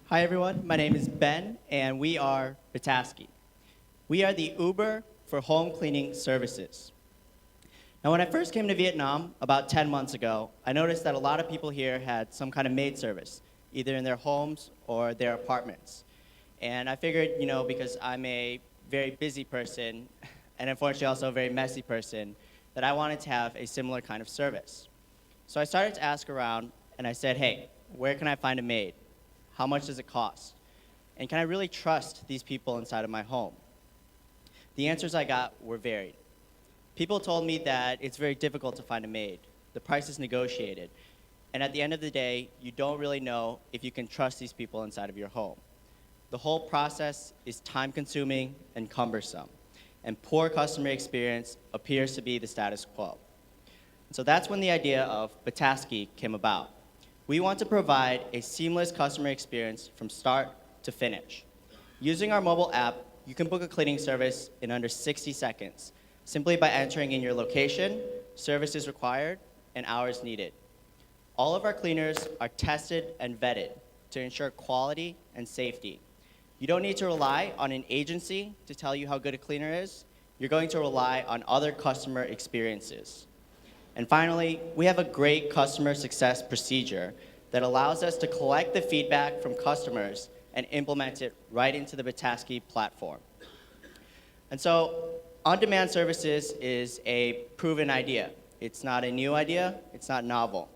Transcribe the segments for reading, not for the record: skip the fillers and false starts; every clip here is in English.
Hi everyone, my name is Ben and we are bTaskee. We are the Uber for home cleaning services. Now when I first came to Vietnam about 10 months ago, I noticed that a lot of people here had some kind of maid service, either in their homes or their apartments. And I figured, because I'm a very busy person and unfortunately also a very messy person, that I wanted to have a similar kind of service. So I started to ask around and I said, hey, where can I find a maid? How much does it cost? And can I really trust these people inside of my home? The answers I got were varied. People told me that it's very difficult to find a maid. The price is negotiated. And at the end of the day, you don't really know if you can trust these people inside of your home. The whole process is time-consuming and cumbersome. And poor customer experience appears to be the status quo. So that's when the idea of bTaskee came about. We want to provide a seamless customer experience from start to finish. Using our mobile app, you can book a cleaning service in under 60 seconds, simply by entering in your location, services required, and hours needed. All of our cleaners are tested and vetted to ensure quality and safety. You don't need to rely on an agency to tell you how good a cleaner is. You're going to rely on other customer experiences. And finally, we have a great customer success procedure that allows us to collect the feedback from customers and implement it right into the bTaskee platform. And so, on-demand services is a proven idea. It's not a new idea, it's not novel.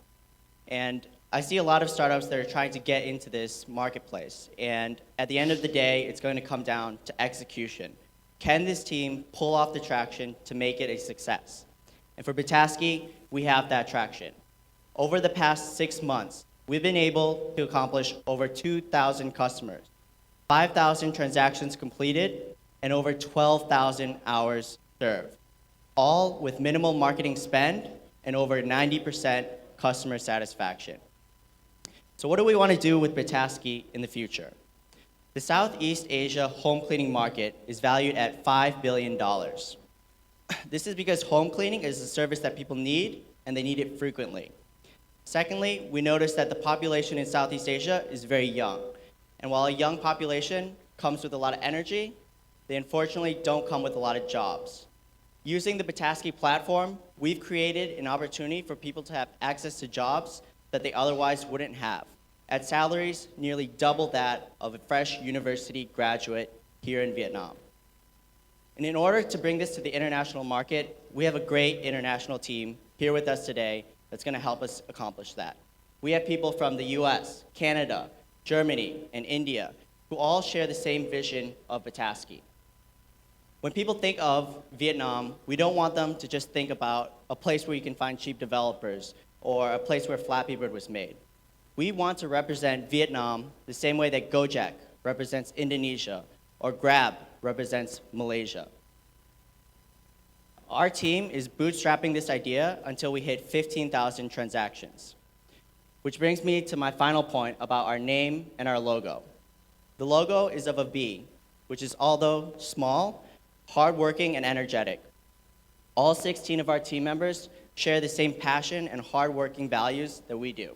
And I see a lot of startups that are trying to get into this marketplace. And at the end of the day, it's going to come down to execution. Can this team pull off the traction to make it a success? And for bTaskee, we have that traction. Over the past 6 months, we've been able to accomplish over 2,000 customers, 5,000 transactions completed, and over 12,000 hours served, all with minimal marketing spend and over 90% customer satisfaction. So what do we want to do with bTaskee in the future? The Southeast Asia home cleaning market is valued at $5 billion. This is because home cleaning is a service that people need, and they need it frequently. Secondly, we noticed that the population in Southeast Asia is very young. And while a young population comes with a lot of energy, they unfortunately don't come with a lot of jobs. Using the bTaskee platform, we've created an opportunity for people to have access to jobs that they otherwise wouldn't have, at salaries nearly double that of a fresh university graduate here in Vietnam. And in order to bring this to the international market, we have a great international team here with us today that's going to help us accomplish that. We have people from the US, Canada, Germany, and India who all share the same vision of bTaskee. When people think of Vietnam, we don't want them to just think about a place where you can find cheap developers or a place where Flappy Bird was made. We want to represent Vietnam the same way that Gojek represents Indonesia or Grab represents Malaysia. Our team is bootstrapping this idea until we hit 15,000 transactions. Which brings me to my final point about our name and our logo. The logo is of a bee, which is, although small, hardworking and energetic. All 16 of our team members share the same passion and hardworking values that we do.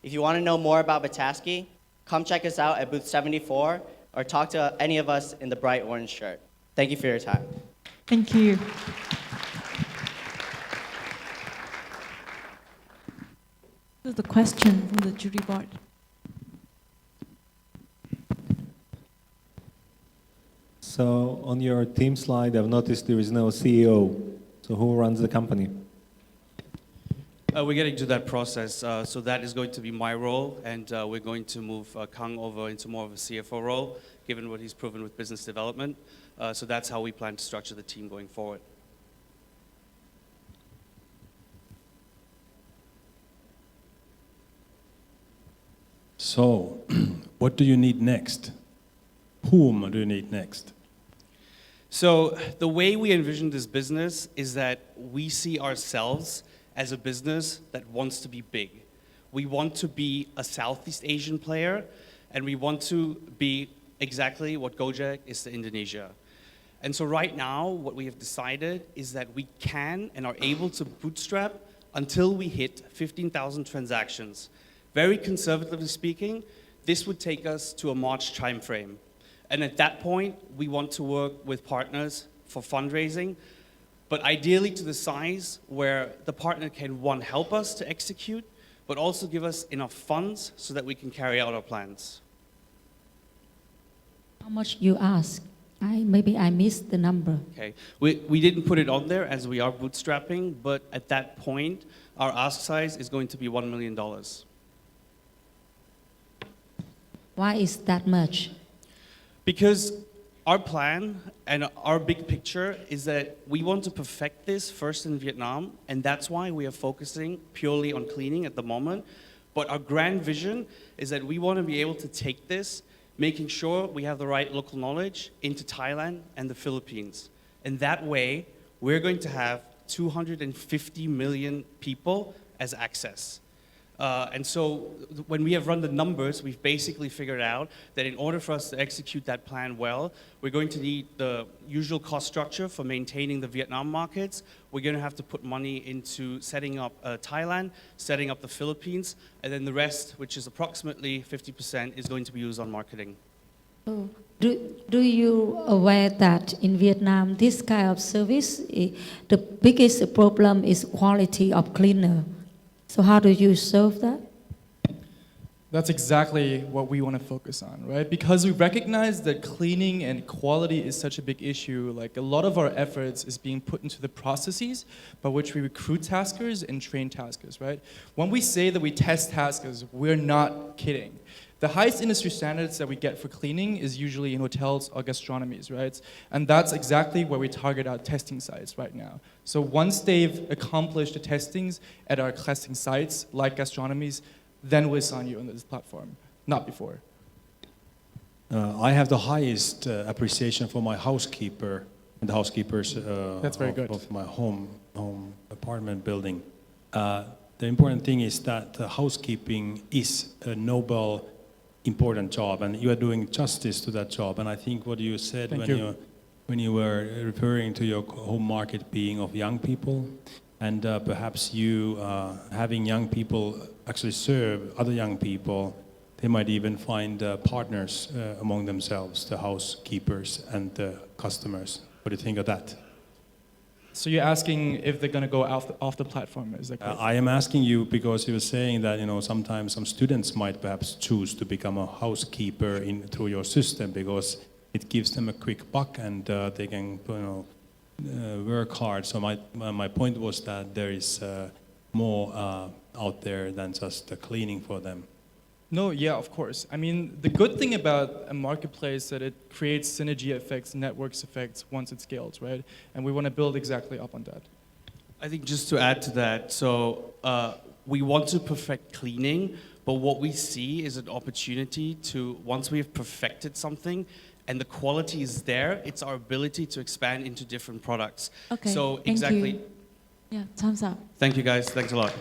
If you want to know more about bTaskee, come check us out at booth 74 or talk to any of us in the bright orange shirt. Thank you for your time. Thank you. This is the question from the jury board. So on your team slide, I've noticed there is no CEO. So who runs the company? We're getting to that process. So that is going to be my role, and we're going to move Kang over into more of a CFO role, given what he's proven with business development. So that's how we plan to structure the team going forward. So, what do you need next? Whom do you need next? So the way we envision this business is that we see ourselves as a business that wants to be big. We want to be a Southeast Asian player, and we want to be exactly what Gojek is to Indonesia. And so right now, what we have decided is that we can and are able to bootstrap until we hit 15,000 transactions. Very conservatively speaking, this would take us to a March timeframe. And at that point, we want to work with partners for fundraising, but ideally to the size where the partner can, one, help us to execute, but also give us enough funds so that we can carry out our plans. How much you ask? Maybe I missed the number. Okay, we didn't put it on there as we are bootstrapping, but at that point, our ask size is going to be $1 million. Why is that much? Because our plan and our big picture is that we want to perfect this first in Vietnam, and that's why we are focusing purely on cleaning at the moment. But our grand vision is that we want to be able to take this, making sure we have the right local knowledge, into Thailand and the Philippines. And that way, we're going to have 250 million people as access. And so when we have run the numbers, we've basically figured out that in order for us to execute that plan well, we're going to need the usual cost structure for maintaining the Vietnam markets. We're going to have to put money into setting up Thailand, setting up the Philippines, and then the rest, which is approximately 50%, is going to be used on marketing. Oh. Do you aware that in Vietnam, this kind of service, the biggest problem is quality of cleaner? So how do you solve that? That's exactly what we want to focus on, right? Because we recognize that cleaning and quality is such a big issue. Like a lot of our efforts is being put into the processes by which we recruit taskers and train taskers, right? When we say that we test taskers, we're not kidding. The highest industry standards that we get for cleaning is usually in hotels or gastronomies, right? And that's exactly where we target our testing sites right now. So once they've accomplished the testings at our testing sites, like gastronomies, then we'll sign you on this platform, not before. I have the highest appreciation for my housekeeper and the housekeepers That's very good. of my home apartment building. The important thing is that housekeeping is a noble, important job, and you are doing justice to that job. And I think what you said when you were referring to your home market being of young people, and perhaps you having young people actually serve other young people, they might even find partners among themselves, the housekeepers and the customers. What do you think of that? So you're asking if they're going to go off the platform, is that correct? I am asking you because you were saying that sometimes some students might perhaps choose to become a housekeeper through your system because it gives them a quick buck and they can work hard. So my point was that there is more out there than just the cleaning for them. No, yeah, of course. I mean, the good thing about a marketplace is that it creates synergy effects, networks effects once it scales, right? And we want to build exactly up on that. I think just to add to that, so we want to perfect cleaning, but what we see is an opportunity to, once we have perfected something and the quality is there, it's our ability to expand into different products. Okay, So thank exactly. you. Yeah, time's up. Thank you guys. Thanks a lot.